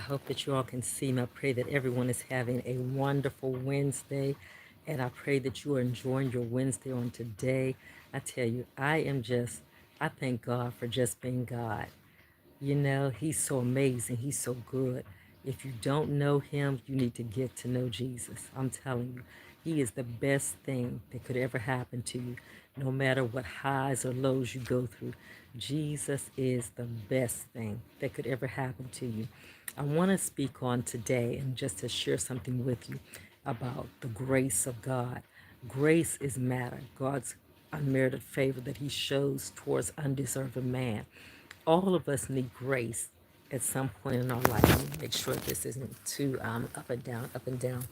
hope that you all can see me. I pray that everyone is having a wonderful Wednesday. And I pray that you are enjoying your Wednesday on today. I tell you, I thank God for just being God. You know, He's so amazing. He's so good. If you don't know Him, you need to get to know Jesus. I'm telling you, He is the best thing that could ever happen to you, no matter what highs or lows you go through. Jesus is the best thing that could ever happen to you. I want to speak on today and just to share something with you about the grace of God. Grace is matter, God's unmerited favor that He shows towards undeserving man. All of us need grace at some point in our life. Let me make sure this isn't too up and down, up and down.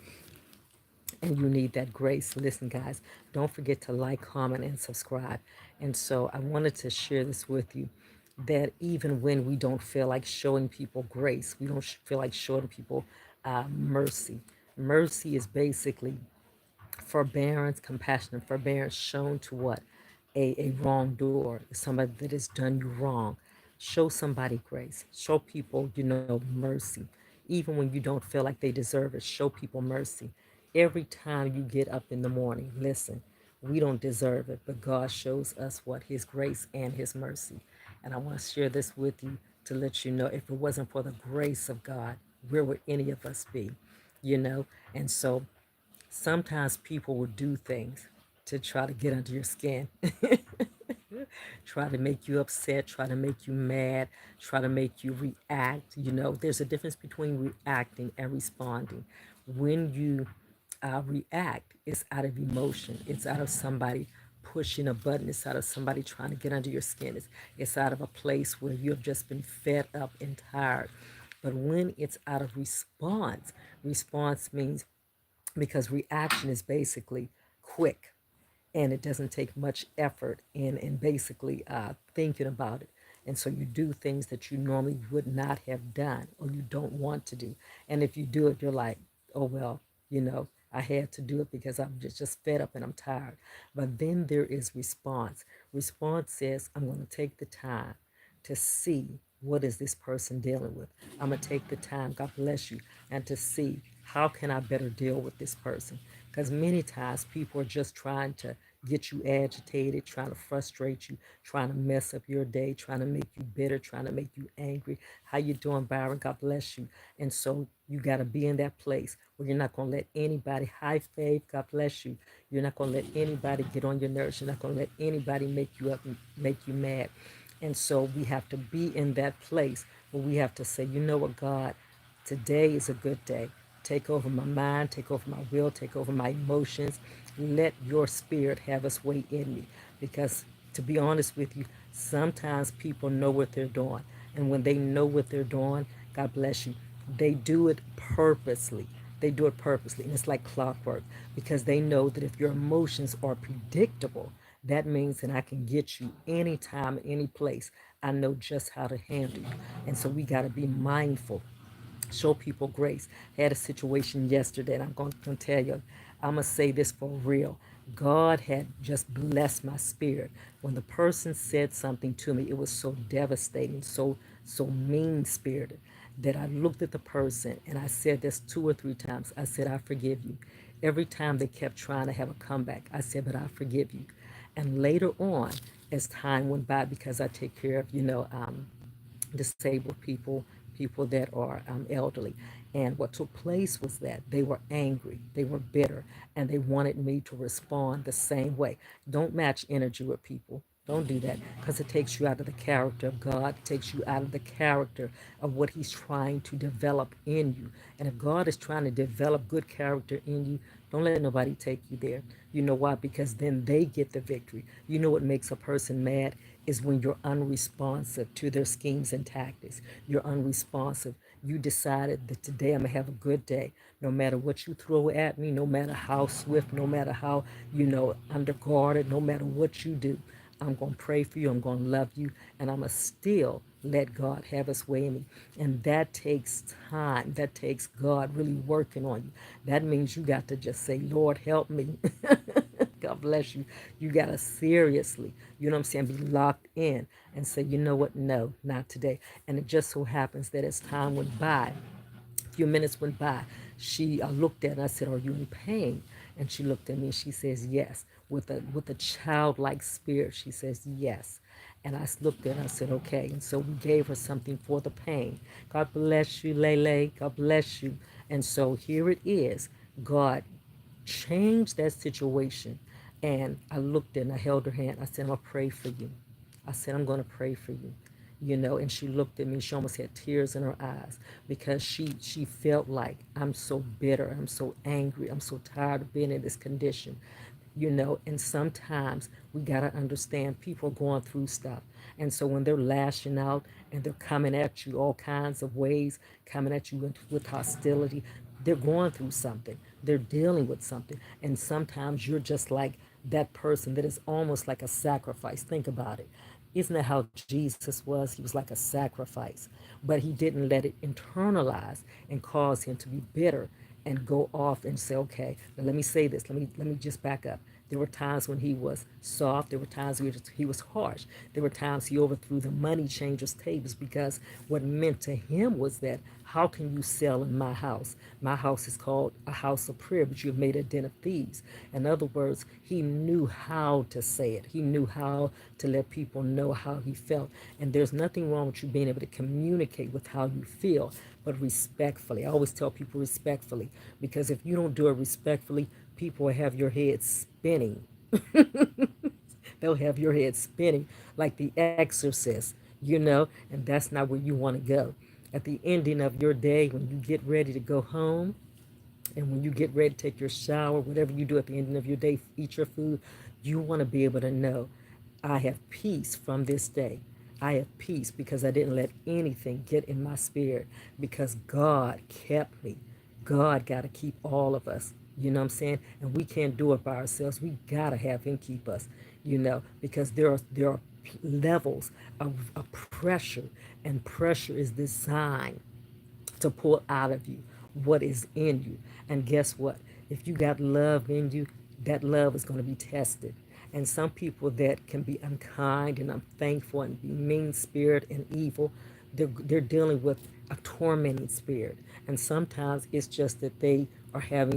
And you need that grace. Listen, guys, don't forget to like, comment, and subscribe. And so I wanted to share this with you that even when we don't feel like showing people grace, we don't feel like showing people mercy. Mercy is basically forbearance, compassion, and forbearance shown to what? A wrongdoer, somebody that has done you wrong. Show somebody grace. Show people, mercy. Even when you don't feel like they deserve it, show people mercy. Every time you get up in the morning, listen, we don't deserve it, but God shows us what? His grace and His mercy. And I want to share this with you to let you know if it wasn't for the grace of God, where would any of us be? You know? And so sometimes people will do things to try to get under your skin, try to make you upset, try to make you mad, try to make you react. There's a difference between reacting and responding. When you react, it's out of emotion, it's out of somebody pushing a button, it's out of somebody trying to get under your skin, it's out of a place where you have just been fed up and tired. But when it's out of response, response means because reaction is basically quick and it doesn't take much effort in basically thinking about it. And so you do things that you normally would not have done or you don't want to do. And if you do it, you're like, oh, well, I had to do it because I'm just fed up and I'm tired. But then there is response. Response says, I'm going to take the time to see what is this person dealing with. I'm going to take the time, God bless you, and to see how can I better deal with this person. Because many times people are just trying to get you agitated, trying to frustrate you, trying to mess up your day, trying to make you bitter, trying to make you angry. How you doing, Byron? God bless you. And so you got to be in that place where you're not going to let anybody, high faith, God bless you. You're not going to let anybody get on your nerves. You're not going to let anybody make you up and make you mad. And so we have to be in that place where we have to say, you know what, God, today is a good day. Take over my mind, take over my will, take over my emotions. Let your spirit have its way in me. Because to be honest with you, sometimes people know what they're doing. And when they know what they're doing, God bless you, they do it purposely. They do it purposely. And it's like clockwork because they know that if your emotions are predictable, that means that I can get you anytime, any place. I know just how to handle you. And so we got to be mindful, show people grace. I had a situation yesterday, and I'm going to tell you, I'm going to say this for real. God had just blessed my spirit. When the person said something to me, it was so devastating, so mean spirited, that I looked at the person and I said this 2 or 3 times. I said, I forgive you. Every time they kept trying to have a comeback, I said, but I forgive you. And later on, as time went by, because I take care of, disabled people, people that are elderly. And what took place was that they were angry, they were bitter, and they wanted me to respond the same way. Don't match energy with people. Don't do that because it takes you out of the character of God. It takes you out of the character of what He's trying to develop in you. And if God is trying to develop good character in you, don't let nobody take you there. You know why? Because then they get the victory. You know what makes a person mad is when you're unresponsive to their schemes and tactics. You're unresponsive. You decided that today I'm going to have a good day. No matter what you throw at me, no matter how swift, no matter how, underguarded, no matter what you do, I'm going to pray for you. I'm going to love you. And I'm going to still let God have His way in me. And that takes time. That takes God really working on you. That means you got to just say, Lord, help me. God bless you. You got to seriously, you know what I'm saying, be locked in and say, you know what? No, not today. And it just so happens that as time went by, Few minutes went by. I looked at her and I said, "Are you in pain?" And she looked at me and she says, "Yes." With a childlike spirit, she says, "Yes." And looked at her and I said, "Okay." And so we gave her something for the pain. God bless you, Lele. God bless you. And so here it is. God changed that situation. And I looked and I held her hand. I said, "I'm going to pray for you." I said, "I'm going to pray for you." And she looked at me. She almost had tears in her eyes because she felt like, I'm so bitter. I'm so angry. I'm so tired of being in this condition. And sometimes we got to understand people are going through stuff. And so when they're lashing out and they're coming at you all kinds of ways, coming at you with hostility, they're going through something. They're dealing with something. And sometimes you're just like that person that is almost like a sacrifice. Think about it. Isn't that how Jesus was? He was like a sacrifice, but he didn't let it internalize and cause him to be bitter and go off and say, "Okay, now let me say this. Let me just back up." There were times when he was soft. There were times when he was harsh. There were times he overthrew the money changers' tables because what meant to him was that, how can you sell in my house? My house is called a house of prayer, but you have made a den of thieves. In other words, he knew how to say it. He knew how to let people know how he felt. And there's nothing wrong with you being able to communicate with how you feel, but respectfully. I always tell people respectfully, because if you don't do it respectfully, people will have your head spinning. They'll have your head spinning like the exorcist, and that's not where you want to go. At the ending of your day, when you get ready to go home, and when you get ready to take your shower, whatever you do at the ending of your day, eat your food, you want to be able to know, I have peace from this day. I have peace because I didn't let anything get in my spirit, because God kept me. God got to keep all of us. You know what I'm saying? And we can't do it by ourselves. We got to have him keep us, because there are levels of pressure, and pressure is designed to pull out of you what is in you. And guess what? If you got love in you, that love is going to be tested. And some people that can be unkind and unthankful and be mean spirit and evil, they're dealing with a tormenting spirit. And sometimes it's just that they had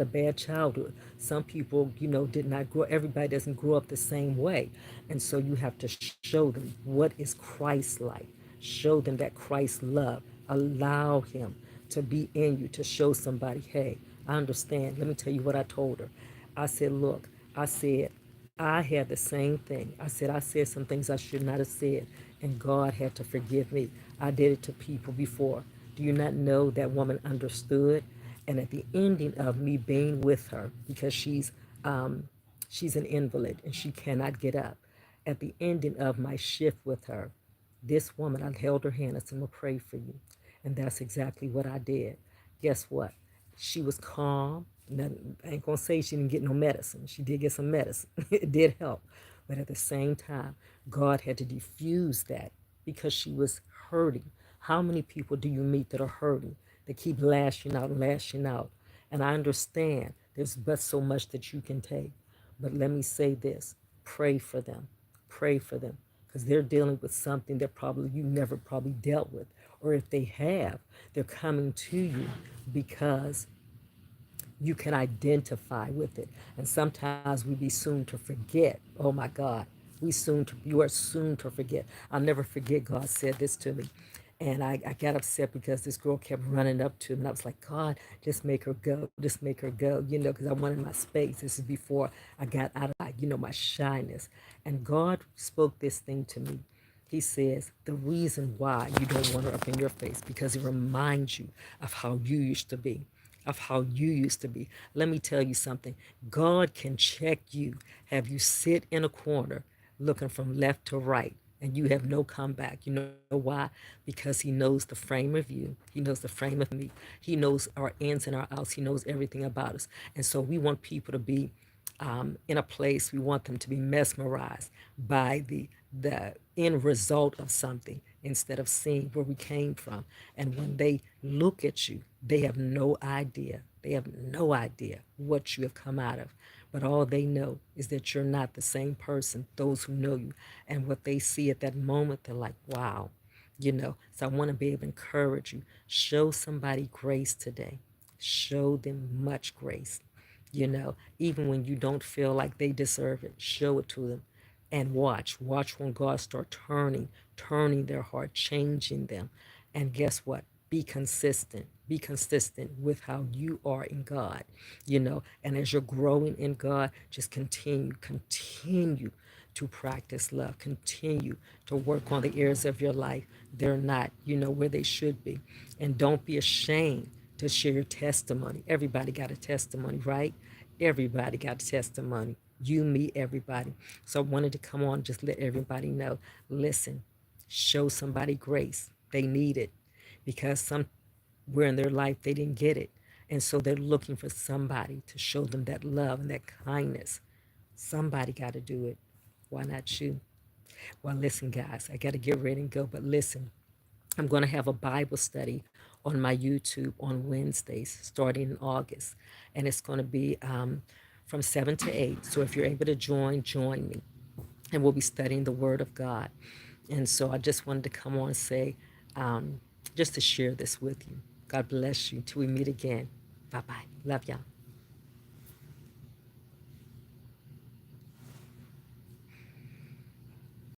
a bad childhood. Some people, did not grow. Everybody doesn't grow up the same way. And so you have to show them what is Christ like. Show them that Christ love. Allow him to be in you, to show somebody, hey, I understand. Let me tell you what I told her. I said, look, I said, I had the same thing. I said some things I should not have said, and God had to forgive me. I did it to people before. Do you not know that woman understood? And at the ending of me being with her, because she's an invalid and she cannot get up. At the ending of my shift with her, this woman, I held her hand. I said, I'm going to pray for you. And that's exactly what I did. Guess what? She was calm. I ain't going to say she didn't get no medicine. She did get some medicine. It did help. But at the same time, God had to diffuse that because she was hurting. How many people do you meet that are hurting? They keep lashing out and lashing out. And I understand there's but so much that you can take. But let me say this, pray for them. Pray for them, because they're dealing with something that probably you never probably dealt with. Or if they have, they're coming to you because you can identify with it. And sometimes we be soon to forget. Oh my God. You are soon to forget. I'll never forget God said this to me. And I got upset because this girl kept running up to me. And I was like, God, just make her go. Just make her go, because I wanted my space. This is before I got out of, my shyness. And God spoke this thing to me. He says, the reason why you don't want her up in your face, because it reminds you of how you used to be, of how you used to be. Let me tell you something. God can check you, have you sit in a corner looking from left to right, and you have no comeback. You know why? Because he knows the frame of you. He knows the frame of me. He knows our ins and our outs. He knows everything about us. And so we want people to be in a place. We want them to be mesmerized by the end result of something instead of seeing where we came from. And when they look at you, they have no idea. They have no idea what you have come out of. But all they know is that you're not the same person, those who know you. And what they see at that moment, they're like, wow. So I want to be able to encourage you. Show somebody grace today. Show them much grace. Even when you don't feel like they deserve it, show it to them and watch when God start turning their heart, changing them. And guess what? Be consistent with how you are in God. And as you're growing in God, just continue to practice love, continue to work on the areas of your life they're not where they should be. And don't be ashamed to share your testimony. Everybody got a testimony, right? Everybody got a testimony. You, me, everybody. So I wanted to come on, just let everybody know. Listen, show somebody grace. They need it because somewhere in their life they didn't get it. And so they're looking for somebody to show them that love and that kindness. Somebody got to do it. Why not you? Well, listen, guys, I got to get ready and go. But listen, I'm going to have a Bible study on my YouTube on Wednesdays starting in August. And it's going to be from 7 to 8. So if you're able to join me. And we'll be studying the Word of God. And so I just wanted to come on and say, just to share this with you. God bless you till we meet again. Bye bye. Love y'all.